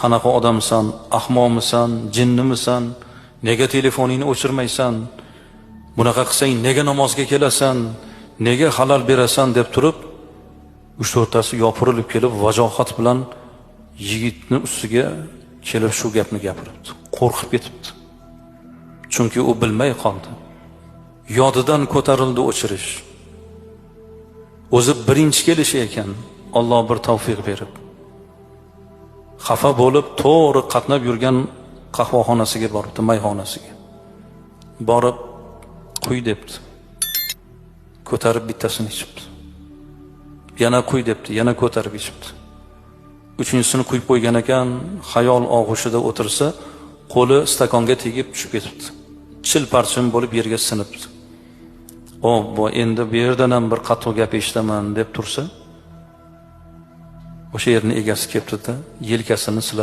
qanaqa odamsan, ahmoqmisan, jinnimisan, nega telefoningni o'chirmaysan, bunaqa qilsang nega namozga kelasan, nega halol berasan deb turib, 3-4tasi yopirilib kelib vajohat bilan yigitni ustiga kelib shu gapni gapiribdi. Qo'rqib ketibdi. Chunki u bilmay qoldi. Yodidan ko'tarildi o'chirish. O'zi birinchi kelishi ekan, Alloh bir tavfiq berib. Xafa bo'lib to'g'ri qatnab yurgan qahvaxonasiga boribdi, mayxonasiga. Borib quy debdi. Ko'tarib bittasini ichibdi. Yana quy debdi, yana ko'tarib ichibdi. Uchinchisini quyib qo'ygan ekan, xayol og'ushida o'tirsa, qo'li stakonga tegib tushib ketibdi. Chil-parchin bo'lib yerga sinibdi. Bu endi bu yerdan ham bir qattiq gap eshitaman deb tursa, o'sha yerning egasi kelibdi-da, yelkasini silab